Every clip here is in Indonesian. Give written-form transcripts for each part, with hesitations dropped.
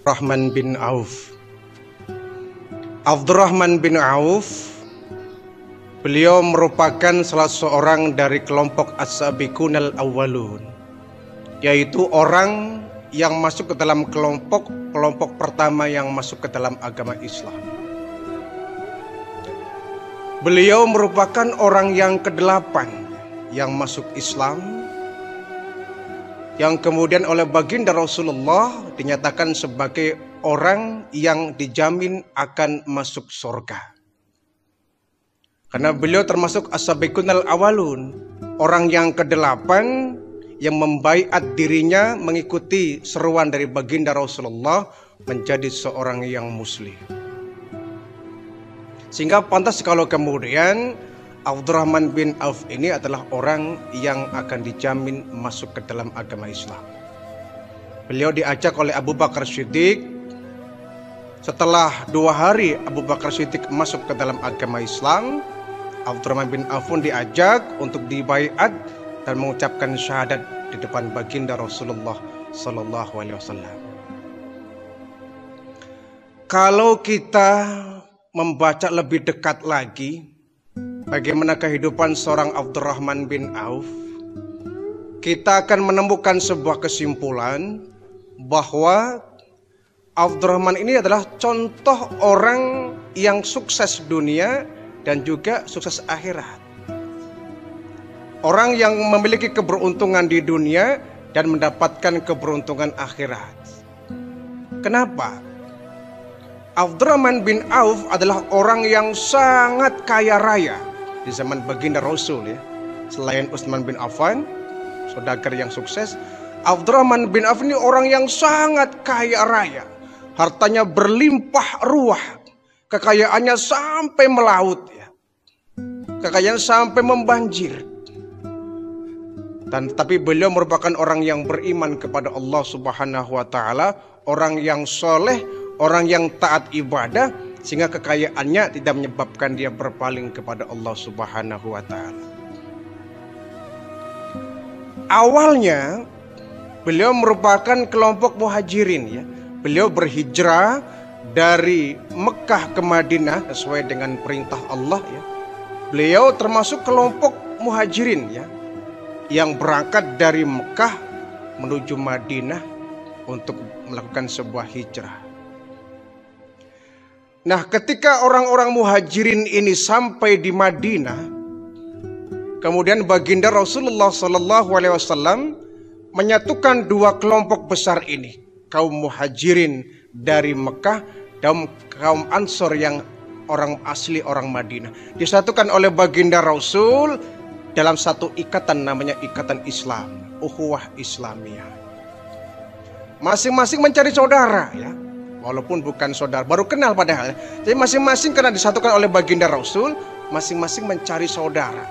Rahman bin Auf. Abdurrahman bin Auf, beliau merupakan salah seorang dari kelompok as-sabiqunal awwalun, yaitu orang yang masuk ke dalam kelompok pertama yang masuk ke dalam agama Islam. Beliau merupakan orang yang ke-8 yang masuk Islam, yang kemudian oleh baginda Rasulullah dinyatakan sebagai orang yang dijamin akan masuk surga. Karena beliau termasuk as-sabiqunal awalun, orang yang ke-8 yang membaiat dirinya mengikuti seruan dari baginda Rasulullah menjadi seorang yang muslim. Sehingga pantas kalau kemudian Abdurrahman bin Auf ini adalah orang yang akan dijamin masuk ke dalam agama Islam. Beliau diajak oleh Abu Bakar Siddiq. Setelah 2 hari Abu Bakar Siddiq masuk ke dalam agama Islam, Abdurrahman bin Auf pun diajak untuk dibaiat dan mengucapkan syahadat di depan baginda Rasulullah Sallallahu Alaihi Wasallam. Kalau kita membaca lebih dekat lagi bagaimana kehidupan seorang Abdurrahman bin Auf, kita akan menemukan sebuah kesimpulan bahwa Abdurrahman ini adalah contoh orang yang sukses dunia dan juga sukses akhirat. Orang yang memiliki keberuntungan di dunia dan mendapatkan keberuntungan akhirat. Kenapa? Abdurrahman bin Auf adalah orang yang sangat kaya raya di zaman baginda Rasul ya. Selain Utsman bin Affan, saudagar yang sukses, Abdurrahman bin Auf ini orang yang sangat kaya raya. Hartanya berlimpah ruah, kekayaannya sampai melaut ya. Kekayaan sampai membanjir. Tapi beliau merupakan orang yang beriman kepada Allah Subhanahu wa taala, orang yang soleh, orang yang taat ibadah, sehingga kekayaannya tidak menyebabkan dia berpaling kepada Allah Subhanahu wa taala. Awalnya beliau merupakan kelompok muhajirin ya. Beliau berhijrah dari Mekah ke Madinah sesuai dengan perintah Allah ya. Beliau termasuk kelompok muhajirin ya, yang berangkat dari Mekah menuju Madinah untuk melakukan sebuah hijrah. Nah, ketika orang-orang muhajirin ini sampai di Madinah, kemudian baginda Rasulullah Sallallahu Alaihi Wasallam menyatukan 2 kelompok besar ini, kaum muhajirin dari Mekah dan kaum Ansor yang orang asli orang Madinah, disatukan oleh baginda Rasul dalam satu ikatan namanya ikatan Islam, ukhuwah Islamiyah. Masing-masing mencari saudara ya. Walaupun bukan saudara, baru kenal padahal. Jadi masing-masing karena disatukan oleh baginda Rasul, masing-masing mencari saudara.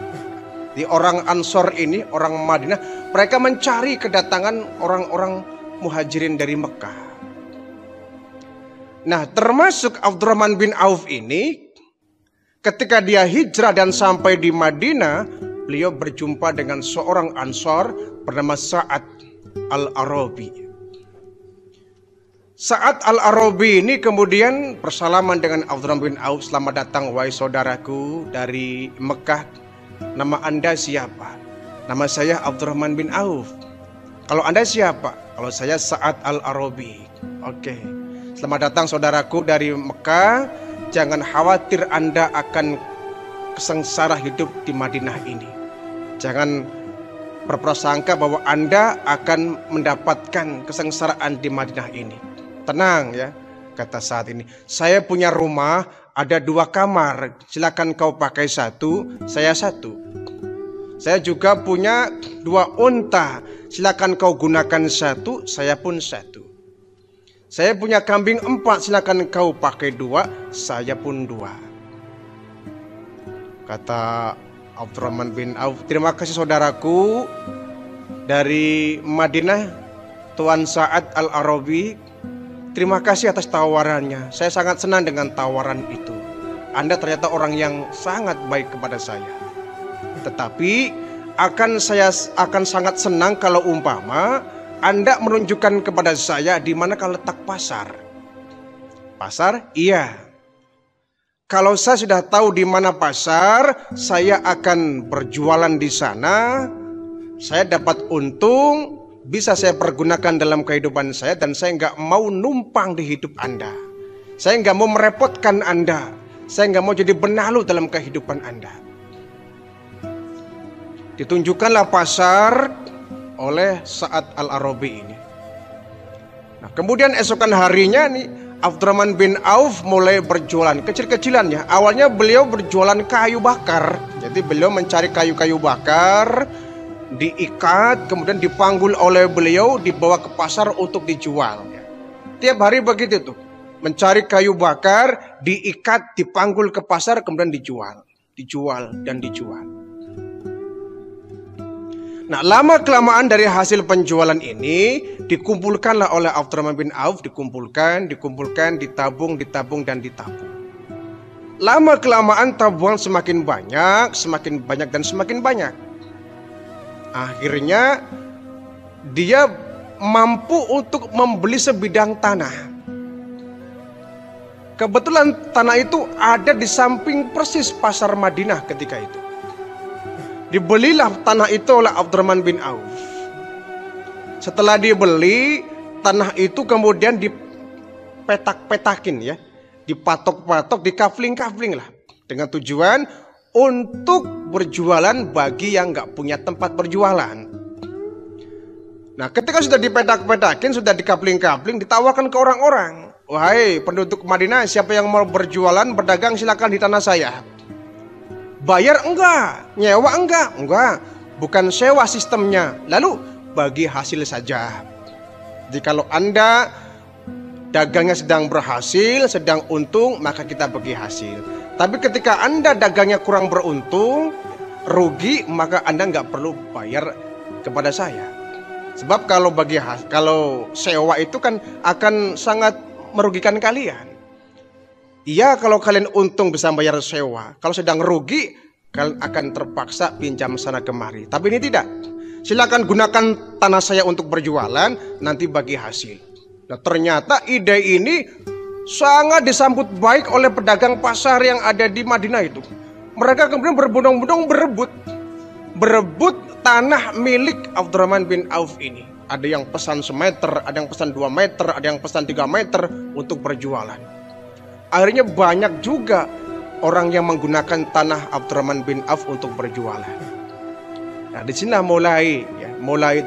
Di orang Ansor ini, orang Madinah, mereka mencari kedatangan orang-orang muhajirin dari Mekah. Nah, termasuk Abdurrahman bin Auf ini, ketika dia hijrah dan sampai di Madinah, beliau berjumpa dengan seorang Ansor bernama Sa'ad al-Arabi. Sa'ad al-Arabi ini kemudian bersalaman dengan Abdurrahman bin Auf, "Selamat datang wahai saudaraku dari Mekah. Nama Anda siapa?" "Nama saya Abdurrahman bin Auf." "Kalau Anda siapa?" "Kalau saya Sa'ad al-Arabi." "Oke. Selamat datang saudaraku dari Mekah. Jangan khawatir Anda akan kesengsara hidup di Madinah ini. Jangan berprasangka bahwa Anda akan mendapatkan kesengsaraan di Madinah ini. Tenang ya," kata saat ini. "Saya punya rumah, ada 2 kamar. Silakan kau pakai 1, saya 1. Saya juga punya 2 unta. Silakan kau gunakan 1, saya pun 1. Saya punya kambing 4, silakan kau pakai 2, saya pun 2. Kata Abdurrahman bin Auf, "Terima kasih saudaraku dari Madinah, Tuan Sa'ad al-Arabi. Terima kasih atas tawarannya. Saya sangat senang dengan tawaran itu. Anda ternyata orang yang sangat baik kepada saya. Tetapi saya akan sangat senang kalau umpama Anda menunjukkan kepada saya di manakah letak pasar. pasar? Iya. Kalau saya sudah tahu di mana pasar, saya akan berjualan di sana. Saya dapat untung, bisa saya pergunakan dalam kehidupan saya, dan saya nggak mau numpang di hidup Anda. Saya nggak mau merepotkan Anda. Saya nggak mau jadi benalu dalam kehidupan Anda. Ditunjukkanlah pasar oleh Sa'ad Al-Arabi ini. Nah, kemudian esokan harinya nih, Abdurrahman bin Auf mulai berjualan kecil-kecilan ya. Awalnya beliau berjualan kayu bakar. Jadi beliau mencari kayu-kayu bakar, diikat, kemudian dipanggul oleh beliau, dibawa ke pasar untuk dijual. Tiap hari begitu tuh, mencari kayu bakar, diikat, dipanggul ke pasar, kemudian dijual, dan dijual. Nah, lama-kelamaan dari hasil penjualan ini dikumpulkanlah oleh Abdurrahman bin Auf, dikumpulkan, ditabung, dan ditabung. Lama-kelamaan tabungan semakin banyak, dan semakin banyak. Akhirnya dia mampu untuk membeli sebidang tanah. Kebetulan tanah itu ada di samping persis pasar Madinah ketika itu. Dibelilah tanah itu oleh Abdurrahman bin Auf. Setelah dibeli, tanah itu kemudian dipetak-petakin ya, dipatok-patok, dikafling-kafling lah, dengan tujuan untuk berjualan bagi yang nggak punya tempat berjualan. Nah, ketika sudah dipetak-petakin, sudah dikafling-kafling, ditawarkan ke orang-orang. Wahai penduduk Madinah, siapa yang mau berjualan, berdagang, silakan di tanah saya. Bayar enggak? Nyewa enggak? Enggak. Bukan sewa sistemnya. Lalu bagi hasil saja. Jadi kalau Anda dagangnya sedang berhasil, sedang untung, maka kita bagi hasil. Tapi ketika Anda dagangnya kurang beruntung, rugi, maka Anda nggak perlu bayar kepada saya. Sebab kalau sewa itu kan akan sangat merugikan kalian. Iya, kalau kalian untung bisa bayar sewa. Kalau sedang rugi, kalian akan terpaksa pinjam sana kemari. Tapi ini tidak. Silakan gunakan tanah saya untuk berjualan, nanti bagi hasil. Nah, ternyata ide ini sangat disambut baik oleh pedagang pasar yang ada di Madinah itu. Mereka kemudian berbondong-bondong berebut tanah milik Abdurrahman bin Auf ini. Ada yang pesan semeter, ada yang pesan 2 meter, ada yang pesan 3 meter untuk berjualan. Akhirnya banyak juga orang yang menggunakan tanah Abdurrahman bin Auf untuk berjualan. Nah, di sini mulai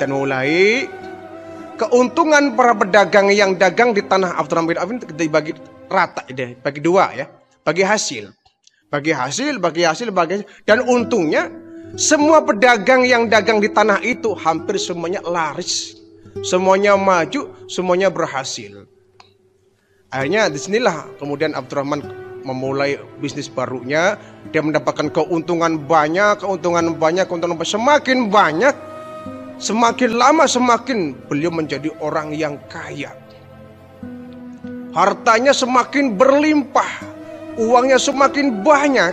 keuntungan para pedagang yang dagang di tanah Abdurrahman bin Auf ini dibagi rata, bagi dua ya, bagi hasil. Dan untungnya semua pedagang yang dagang di tanah itu hampir semuanya laris, semuanya maju, semuanya berhasil. Akhirnya disinilah kemudian Abdurrahman memulai bisnis barunya. Dia mendapatkan keuntungan banyak. Semakin banyak, semakin lama semakin beliau menjadi orang yang kaya. Hartanya semakin berlimpah, uangnya semakin banyak.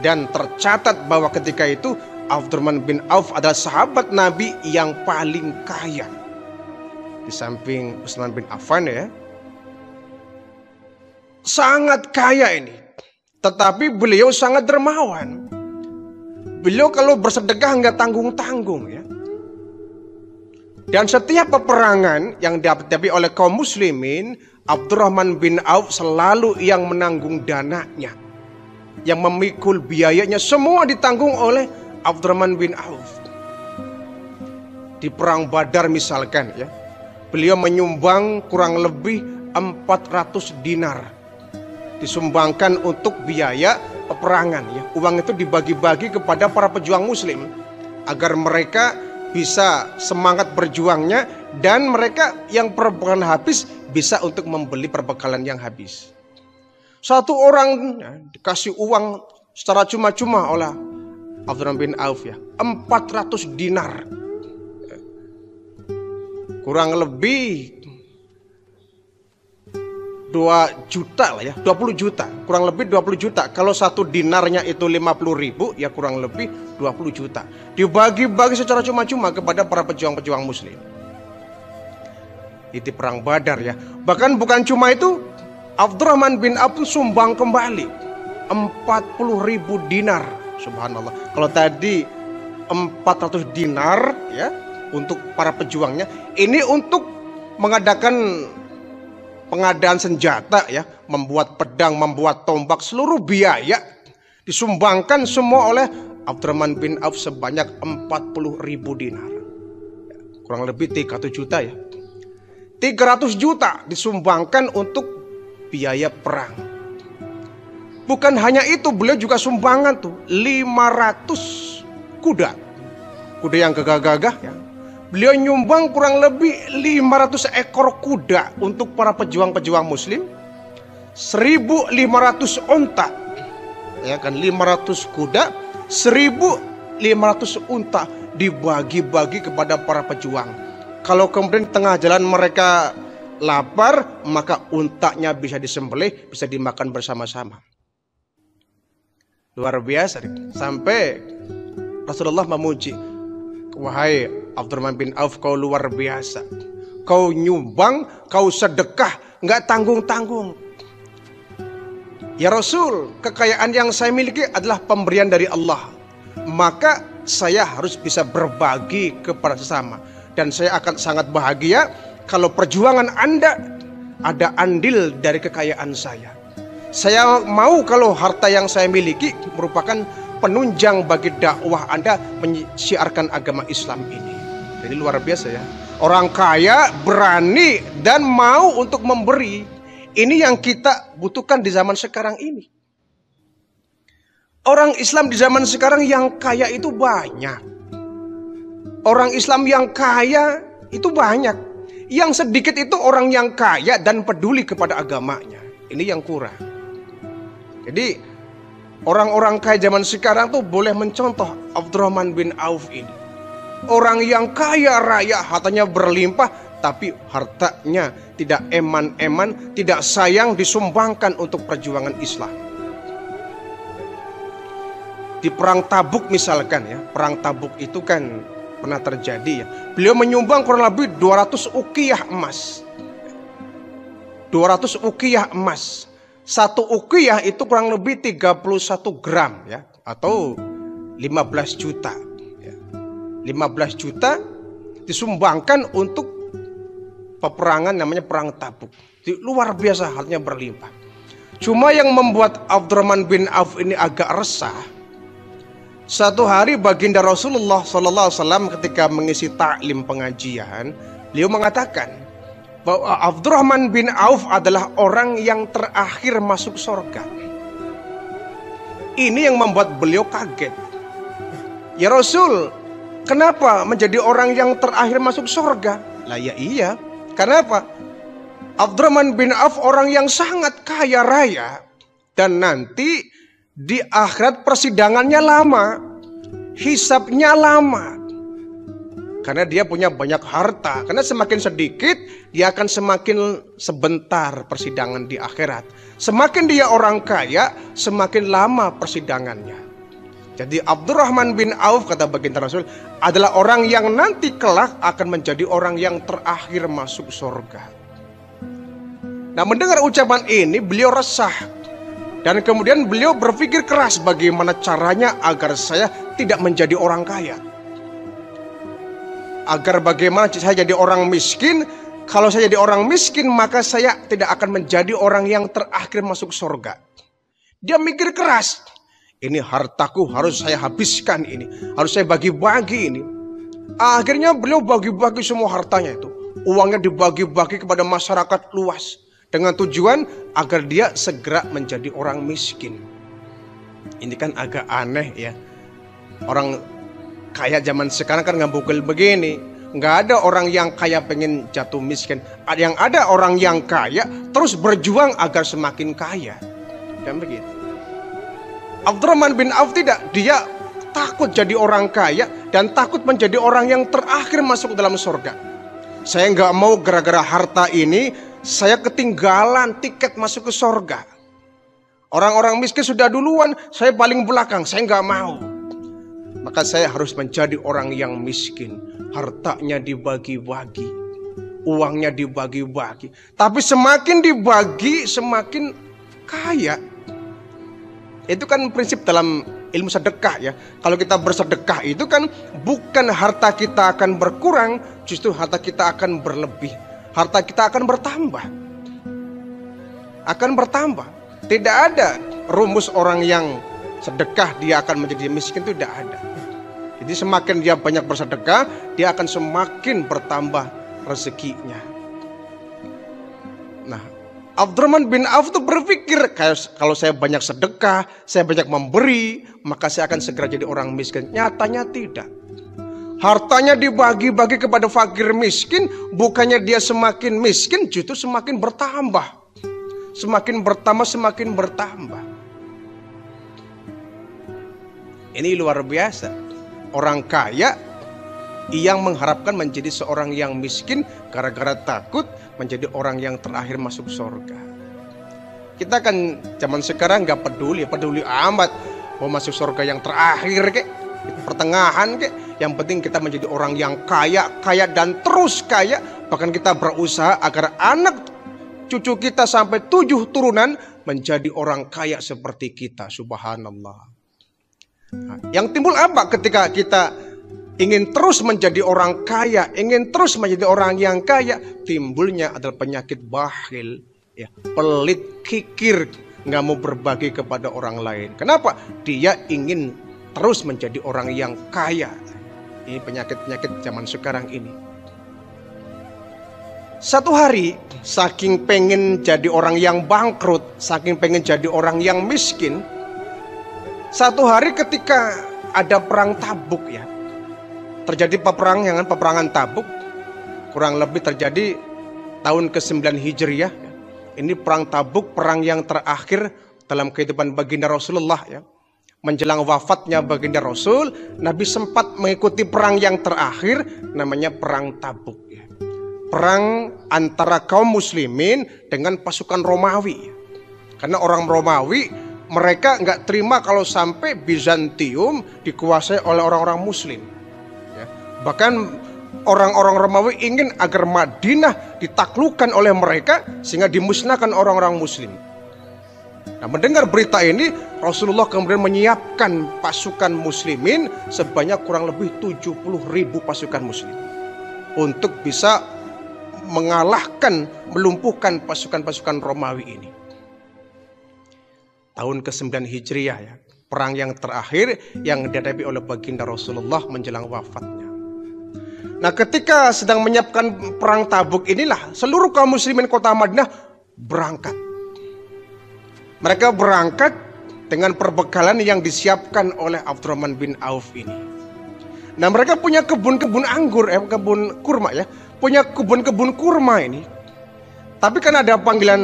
Dan tercatat bahwa ketika itu Abdurrahman bin Auf adalah sahabat Nabi yang paling kaya. Di samping Utsman bin Affan ya. Sangat kaya ini. Tetapi beliau sangat dermawan. Beliau kalau bersedekah nggak tanggung-tanggung ya. Dan setiap peperangan yang dihadapi oleh kaum muslimin, Abdurrahman bin Auf selalu yang menanggung dananya, yang memikul biayanya, semua ditanggung oleh Abdurrahman bin Auf. Di perang Badar misalkan ya, beliau menyumbang kurang lebih 400 dinar. Disumbangkan untuk biaya peperangan ya. Uang itu dibagi-bagi kepada para pejuang muslim agar mereka bisa semangat berjuangnya, dan mereka yang peperangan habis bisa untuk membeli perbekalan yang habis. Satu orang ya, dikasih uang secara cuma-cuma oleh Abdurrahman bin Auf ya, 400 dinar. Kurang lebih 2 juta lah ya, 20 juta, kurang lebih 20 juta. Kalau satu dinarnya itu 50.000 ya, kurang lebih 20 juta. Dibagi-bagi secara cuma-cuma kepada para pejuang-pejuang muslim. Itu perang Badar ya. Bahkan bukan cuma itu, Abdurrahman bin Auf sumbang kembali 40.000 dinar. Subhanallah. Kalau tadi 400 dinar ya untuk para pejuangnya, ini untuk mengadakan pengadaan senjata ya, membuat pedang, membuat tombak, seluruh biaya disumbangkan semua oleh Abdurrahman bin Auf sebanyak 40.000 dinar. Kurang lebih 300 juta ya. 300 juta disumbangkan untuk biaya perang. Bukan hanya itu, beliau juga sumbangan tuh 500 kuda. Kuda yang gagah-gagah ya. Beliau nyumbang kurang lebih 500 ekor kuda untuk para pejuang-pejuang muslim. 1.500 onta. Ya kan, 500 kuda, 1.500 unta dibagi-bagi kepada para pejuang. Kalau kemudian tengah jalan mereka lapar, maka untanya bisa disembelih, bisa dimakan bersama-sama. Luar biasa. Sampai Rasulullah memuji, wahai Abdurrahman bin Auf, kau luar biasa. Kau nyumbang, kau sedekah, nggak tanggung-tanggung. Ya Rasul, kekayaan yang saya miliki adalah pemberian dari Allah. Maka saya harus bisa berbagi kepada sesama. Dan saya akan sangat bahagia kalau perjuangan Anda ada andil dari kekayaan saya. Saya mau kalau harta yang saya miliki merupakan penunjang bagi dakwah Anda menyiarkan agama Islam ini. Jadi luar biasa ya. Orang kaya berani dan mau untuk memberi. Ini yang kita butuhkan di zaman sekarang ini. Orang Islam di zaman sekarang yang kaya itu banyak. Orang Islam yang kaya itu banyak. Yang sedikit itu orang yang kaya dan peduli kepada agamanya. Ini yang kurang. Jadi orang-orang kaya zaman sekarang tuh boleh mencontoh Abdurrahman bin Auf ini. Orang yang kaya raya, hartanya berlimpah, tapi hartanya tidak eman-eman, tidak sayang disumbangkan untuk perjuangan Islam. Di perang Tabuk misalkan ya, perang Tabuk itu kan pernah terjadi ya. Beliau menyumbang kurang lebih 200 uqiyah emas. 200 uqiyah emas. Satu uqiyah itu kurang lebih 31 gram ya, atau 15 juta ya. 15 juta disumbangkan untuk peperangan namanya perang Tabuk. Luar biasa, hartanya berlimpah. Cuma yang membuat Abdurrahman bin Auf ini agak resah, satu hari baginda Rasulullah SAW ketika mengisi taklim pengajian, beliau mengatakan bahwa Abdurrahman bin Auf adalah orang yang terakhir masuk surga. Ini yang membuat beliau kaget. Ya Rasul, kenapa menjadi orang yang terakhir masuk surga? Lah ya iya, kenapa? Abdurrahman bin Auf orang yang sangat kaya raya, dan nanti di akhirat persidangannya lama, hisabnya lama. Karena dia punya banyak harta. Karena semakin sedikit, dia akan semakin sebentar persidangan di akhirat. Semakin dia orang kaya, semakin lama persidangannya. Jadi Abdurrahman bin Auf, kata baginda Rasul, adalah orang yang nanti kelak akan menjadi orang yang terakhir masuk surga. Nah, mendengar ucapan ini, beliau resah. Dan kemudian beliau berpikir keras bagaimana caranya agar saya tidak menjadi orang kaya. Agar bagaimana saya jadi orang miskin. Kalau saya jadi orang miskin, maka saya tidak akan menjadi orang yang terakhir masuk surga. Dia mikir keras. Ini hartaku harus saya habiskan ini. Harus saya bagi-bagi ini. Akhirnya beliau bagi-bagi semua hartanya itu. Uangnya dibagi-bagi kepada masyarakat luas. Dengan tujuan agar dia segera menjadi orang miskin. Ini kan agak aneh ya. Orang kaya zaman sekarang kan nggak bukil begini. Nggak ada orang yang kaya pengen jatuh miskin. Yang ada orang yang kaya terus berjuang agar semakin kaya. Dan begitu. Abdurrahman bin Auf tidak. Dia takut jadi orang kaya dan takut menjadi orang yang terakhir masuk dalam surga. Saya nggak mau gara-gara harta ini saya ketinggalan tiket masuk ke surga. Orang-orang miskin sudah duluan, saya paling belakang, saya nggak mau. Maka saya harus menjadi orang yang miskin, hartanya dibagi-bagi. uangnya dibagi-bagi. Tapi semakin dibagi, semakin kaya. Itu kan prinsip dalam ilmu sedekah ya. Kalau kita bersedekah itu kan bukan harta kita akan berkurang, justru harta kita akan berlebih. Harta kita akan bertambah. Akan bertambah. Tidak ada rumus orang yang sedekah dia akan menjadi miskin, itu tidak ada. Jadi semakin dia banyak bersedekah, dia akan semakin bertambah rezekinya. Nah, Abdurrahman bin Auf itu berpikir, kalau saya banyak sedekah, saya banyak memberi, maka saya akan segera jadi orang miskin. Nyatanya tidak. Hartanya dibagi-bagi kepada fakir miskin, bukannya dia semakin miskin, justru semakin bertambah. Semakin bertambah, semakin bertambah. Ini luar biasa. Orang kaya yang mengharapkan menjadi seorang yang miskin gara-gara takut menjadi orang yang terakhir masuk surga. Kita kan zaman sekarang nggak peduli amat mau masuk surga yang terakhir kek, pertengahan kek. Yang penting kita menjadi orang yang kaya dan terus kaya. Bahkan kita berusaha agar anak cucu kita sampai 7 turunan menjadi orang kaya seperti kita. Subhanallah. Nah, yang timbul apa ketika kita ingin terus menjadi orang kaya, ingin terus menjadi orang yang kaya? Timbulnya adalah penyakit bakhil, ya, pelit, kikir, nggak mau berbagi kepada orang lain. Kenapa? Dia ingin terus menjadi orang yang kaya. Ini penyakit-penyakit zaman sekarang ini. Satu hari, saking pengen jadi orang yang bangkrut, saking pengen jadi orang yang miskin, satu hari ketika ada perang Tabuk ya, terjadi peperangan Tabuk, kurang lebih terjadi tahun ke-9 Hijriah. Ini perang Tabuk, perang yang terakhir dalam kehidupan baginda Rasulullah ya. Menjelang wafatnya baginda Rasul, Nabi sempat mengikuti perang yang terakhir, namanya perang Tabuk ya. Perang antara kaum muslimin dengan pasukan Romawi. Karena orang Romawi mereka nggak terima kalau sampai Bizantium dikuasai oleh orang-orang Muslim. Ya. Bahkan orang-orang Romawi ingin agar Madinah ditaklukkan oleh mereka sehingga dimusnahkan orang-orang Muslim. Nah, mendengar berita ini, Rasulullah kemudian menyiapkan pasukan Muslimin sebanyak kurang lebih 70.000 pasukan Muslim untuk bisa mengalahkan, melumpuhkan pasukan-pasukan Romawi ini. Tahun ke-9 Hijriah ya, perang yang terakhir yang dihadapi oleh baginda Rasulullah menjelang wafatnya. Nah, ketika sedang menyiapkan perang Tabuk inilah seluruh kaum muslimin kota Madinah berangkat. Mereka berangkat dengan perbekalan yang disiapkan oleh Abdurrahman bin Auf ini. Nah, mereka punya kebun-kebun anggur, kebun kurma ya, punya kebun-kebun kurma ini. Tapi kan ada panggilan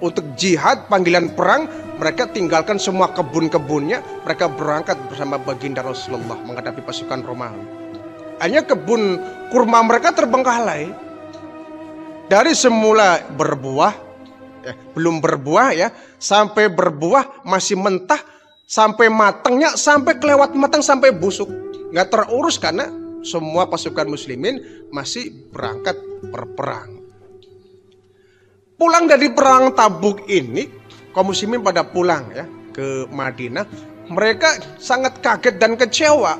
untuk jihad, panggilan perang, mereka tinggalkan semua kebun-kebunnya, mereka berangkat bersama baginda Rasulullah menghadapi pasukan Romawi. Hanya kebun kurma mereka terbengkalai. Dari semula berbuah, belum berbuah ya, sampai berbuah masih mentah, sampai matangnya, sampai kelewat matang, sampai busuk. Nggak terurus karena semua pasukan muslimin masih berangkat berperang. Pulang dari perang Tabuk ini, kaum muslimin pada pulang ya ke Madinah. Mereka sangat kaget dan kecewa.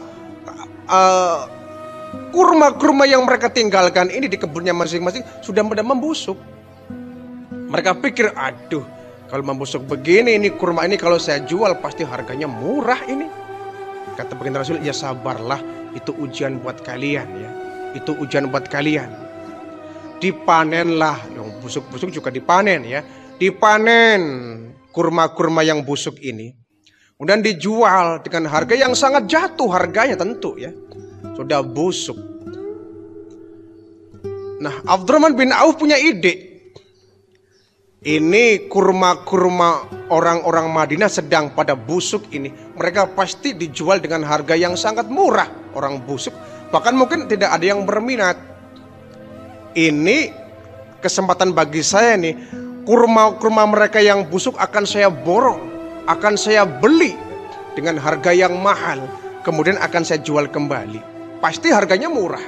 Kurma-kurma yang mereka tinggalkan ini di kebunnya masing-masing sudah pada membusuk. Mereka pikir, aduh, kalau membusuk begini, ini kurma ini kalau saya jual pasti harganya murah ini. Kata baginda Rasul, ya sabarlah, itu ujian buat kalian ya. Itu ujian buat kalian. Dipanenlah, yang busuk-busuk juga dipanen ya. Dipanen kurma-kurma yang busuk ini, kemudian dijual dengan harga yang sangat jatuh harganya tentu ya. Sudah busuk. Nah, Abdurrahman bin Auf punya ide. Ini kurma-kurma orang-orang Madinah sedang pada busuk ini, mereka pasti dijual dengan harga yang sangat murah. Orang busuk, bahkan mungkin tidak ada yang berminat. Ini kesempatan bagi saya nih, kurma-kurma mereka yang busuk akan saya borong, akan saya beli dengan harga yang mahal, kemudian akan saya jual kembali. Pasti harganya murah.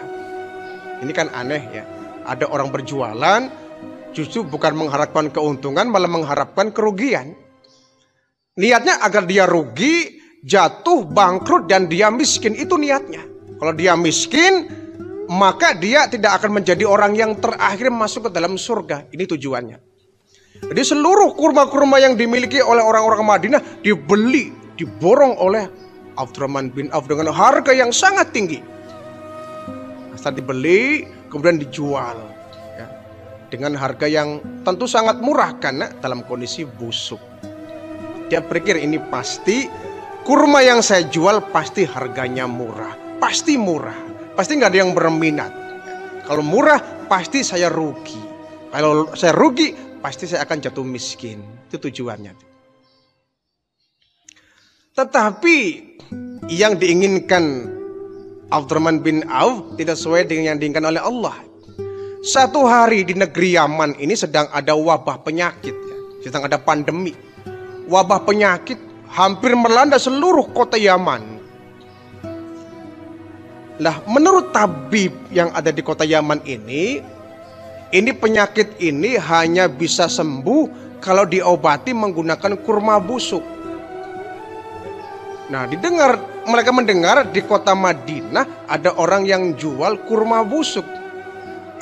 Ini kan aneh ya. ada orang berjualan justru bukan mengharapkan keuntungan, malah mengharapkan kerugian. Niatnya agar dia rugi, jatuh, bangkrut, dan dia miskin. Itu niatnya. Kalau dia miskin, maka dia tidak akan menjadi orang yang terakhir masuk ke dalam surga. Ini tujuannya. Jadi seluruh kurma-kurma yang dimiliki oleh orang-orang Madinah dibeli, diborong oleh Abdurrahman bin Auf dengan harga yang sangat tinggi. Setelah dibeli, kemudian dijual ya, dengan harga yang tentu sangat murah karena dalam kondisi busuk. Dia berpikir ini pasti kurma yang saya jual pasti harganya murah, pasti murah, pasti nggak ada yang berminat. Kalau murah pasti saya rugi. Kalau saya rugi pasti saya akan jatuh miskin. Itu tujuannya. Tetapi yang diinginkan Abdurrahman bin Auf tidak sesuai dengan yang diinginkan oleh Allah. Satu hari di negeri Yaman ini sedang ada wabah penyakit, ya. Sedang ada pandemi. Wabah penyakit hampir melanda seluruh kota Yaman. Nah, menurut tabib yang ada di kota Yaman ini penyakit ini hanya bisa sembuh kalau diobati menggunakan kurma busuk. Nah, mereka mendengar di kota Madinah ada orang yang jual kurma busuk.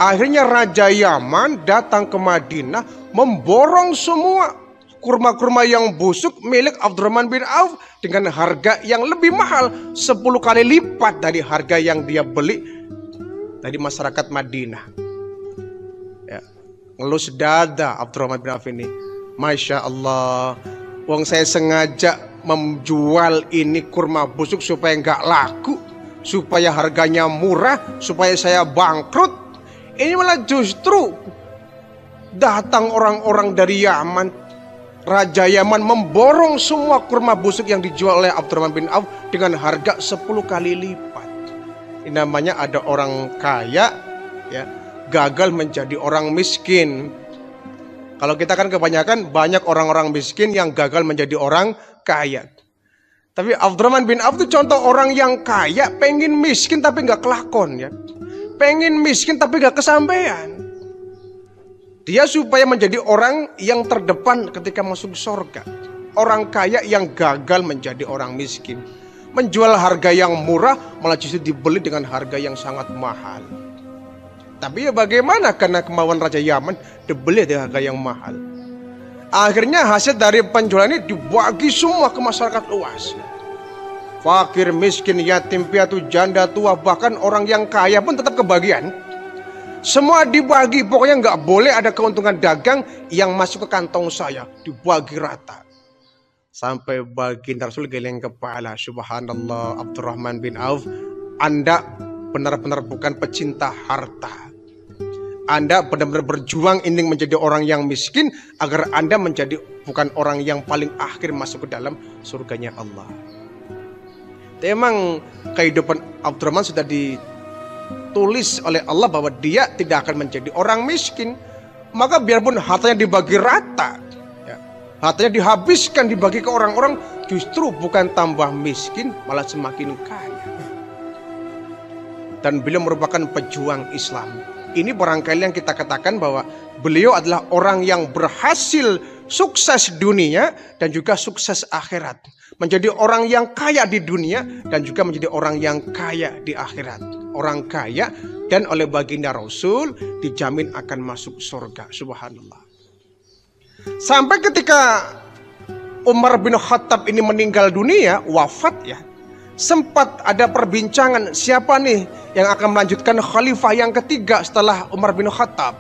Akhirnya Raja Yaman datang ke Madinah memborong semua kurma-kurma yang busuk milik Abdurrahman bin Auf dengan harga yang lebih mahal, 10 kali lipat dari harga yang dia beli dari masyarakat Madinah. Ya, ngelus dada Abdurrahman bin Auf ini. Masya Allah, wong saya sengaja menjual ini kurma busuk supaya nggak laku, supaya harganya murah, supaya saya bangkrut. Ini malah justru datang orang-orang dari Yaman. Raja Yaman memborong semua kurma busuk yang dijual oleh Abdurrahman bin Auf dengan harga 10 kali lipat. Ini namanya ada orang kaya ya, gagal menjadi orang miskin. Kalau kita kan kebanyakan banyak orang-orang miskin yang gagal menjadi orang kaya. Tapi Abdurrahman bin Auf itu contoh orang yang kaya, pengen miskin tapi nggak kelakon ya. Pengen miskin tapi nggak kesampaian. Dia supaya menjadi orang yang terdepan ketika masuk surga. Orang kaya yang gagal menjadi orang miskin. Menjual harga yang murah malah justru dibeli dengan harga yang sangat mahal. Tapi ya bagaimana, karena kemauan Raja Yaman dibeli dengan harga yang mahal. Akhirnya hasil dari penjualan ini dibagi semua ke masyarakat luas. Fakir, miskin, yatim, piatu, janda, tua, bahkan orang yang kaya pun tetap kebagian. Semua dibagi, pokoknya nggak boleh ada keuntungan dagang yang masuk ke kantong saya. Dibagi rata. Sampai baginda Rasul geleng kepala. Subhanallah, Abdurrahman bin Auf, Anda benar-benar bukan pecinta harta. Anda benar-benar berjuang ingin menjadi orang yang miskin agar Anda menjadi bukan orang yang paling akhir masuk ke dalam surganya Allah. Memang kehidupan Abdurrahman sudah ditulis oleh Allah bahwa dia tidak akan menjadi orang miskin. Maka biarpun hartanya dibagi rata, ya, hartanya dihabiskan, dibagi ke orang-orang, justru bukan tambah miskin, malah semakin kaya. Dan beliau merupakan pejuang Islam. Ini barangkali yang kita katakan bahwa beliau adalah orang yang berhasil sukses dunia dan juga sukses akhirat. Menjadi orang yang kaya di dunia dan juga menjadi orang yang kaya di akhirat. Orang kaya dan oleh baginda Rasul dijamin akan masuk surga. Subhanallah. Sampai ketika Umar bin Khattab ini meninggal dunia, wafat ya. Sempat ada perbincangan siapa nih yang akan melanjutkan khalifah yang ketiga setelah Umar bin Khattab.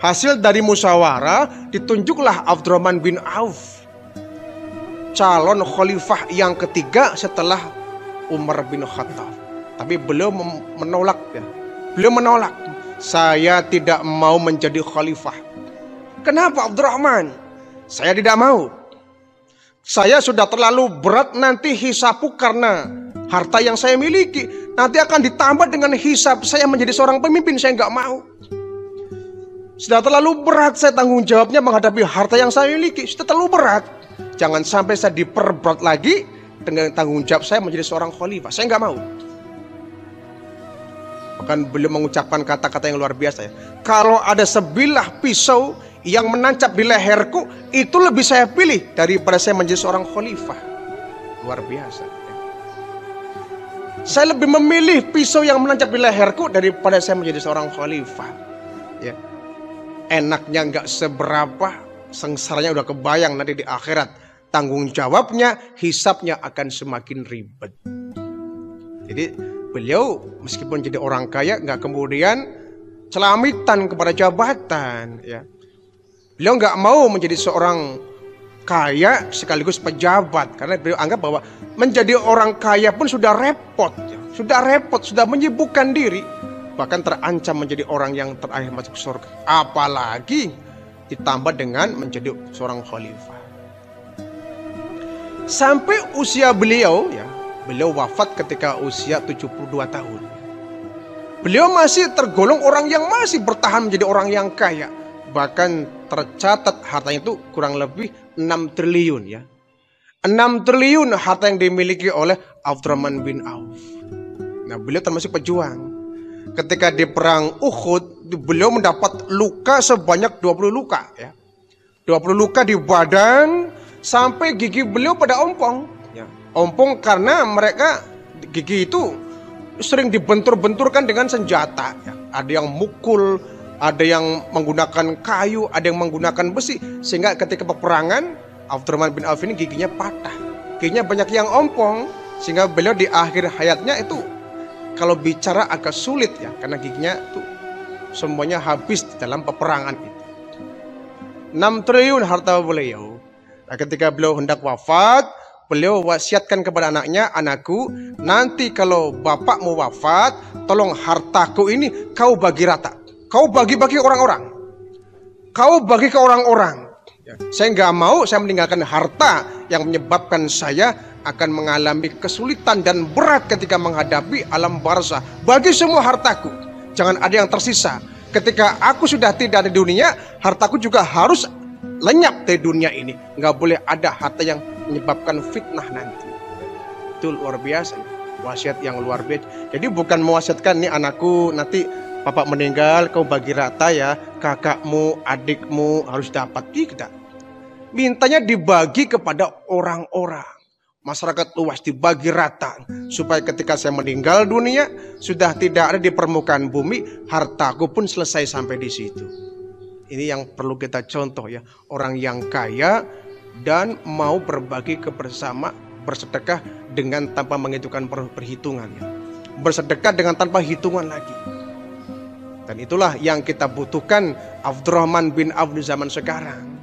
Hasil dari musyawarah ditunjuklah Abdurrahman bin Auf calon khalifah yang ketiga setelah Umar bin Khattab. Tapi beliau menolak ya. Beliau menolak. Saya tidak mau menjadi khalifah. Kenapa Abdurrahman? Saya tidak mau. Saya sudah terlalu berat nanti hisabku karena harta yang saya miliki. Nanti akan ditambah dengan hisab saya menjadi seorang pemimpin. Saya nggak mau. Sudah terlalu berat saya tanggung jawabnya menghadapi harta yang saya miliki. Sudah terlalu berat. Jangan sampai saya diperberat lagi dengan tanggung jawab saya menjadi seorang khalifah. Saya nggak mau. Bahkan beliau mengucapkan kata-kata yang luar biasa ya. Kalau ada sebilah pisau yang menancap di leherku, itu lebih saya pilih daripada saya menjadi seorang khalifah. Luar biasa ya. Saya lebih memilih pisau yang menancap di leherku daripada saya menjadi seorang khalifah ya. Enaknya nggak seberapa, sengsaranya udah kebayang nanti di akhirat. Tanggung jawabnya, hisabnya akan semakin ribet. Jadi beliau meskipun jadi orang kaya nggak kemudian celamitan kepada jabatan ya. Beliau nggak mau menjadi seorang kaya sekaligus pejabat, karena beliau anggap bahwa menjadi orang kaya pun sudah repot ya. Sudah menyibukkan diri, bahkan terancam menjadi orang yang terakhir masuk surga, apalagi ditambah dengan menjadi seorang khalifah. Sampai usia beliau ya, beliau wafat ketika usia 72 tahun. Beliau masih tergolong orang yang masih bertahan menjadi orang yang kaya. Bahkan tercatat hartanya itu kurang lebih 6 triliun ya. 6 triliun harta yang dimiliki oleh Abdurrahman bin Auf. Nah, beliau termasuk pejuang. Ketika di perang Uhud, beliau mendapat luka sebanyak 20 luka ya. 20 luka di badan, sampai gigi beliau pada ompong ya. Ompong karena mereka gigi itu sering dibentur-benturkan dengan senjata ya. Ada yang mukul, ada yang menggunakan kayu, ada yang menggunakan besi, sehingga ketika peperangan Abdurrahman bin Auf ini giginya patah. Giginya banyak yang ompong, sehingga beliau di akhir hayatnya itu kalau bicara agak sulit ya, karena giginya itu semuanya habis di dalam peperangan itu. 6 triliun harta beliau. Nah, ketika beliau hendak wafat, beliau wasiatkan kepada anaknya, anakku, nanti kalau bapakmu wafat, tolong hartaku ini kau bagi rata. Kau bagi-bagi orang-orang. Kau bagi ke orang-orang. Ya, saya nggak mau saya meninggalkan harta yang menyebabkan saya akan mengalami kesulitan dan berat ketika menghadapi alam barzah. Bagi semua hartaku, jangan ada yang tersisa. Ketika aku sudah tidak ada di dunia, hartaku juga harus lenyap dari dunia ini. Nggak boleh ada harta yang menyebabkan fitnah nanti. Itu luar biasa, wasiat yang luar biasa. Jadi bukan mewasiatkan nih anakku nanti bapak meninggal kau bagi rata ya, kakakmu, adikmu harus dapat. Tidak. Mintanya dibagi kepada orang-orang, masyarakat luas, dibagi rata, supaya ketika saya meninggal dunia sudah tidak ada di permukaan bumi, hartaku pun selesai sampai di situ. Ini yang perlu kita contoh ya, orang yang kaya dan mau berbagi bersama, bersedekah dengan tanpa menghitungkan perhitungan ya. Bersedekah dengan tanpa hitungan lagi. Dan itulah yang kita butuhkan Abdurrahman bin Auf di zaman sekarang,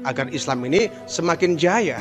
agar Islam ini semakin jaya.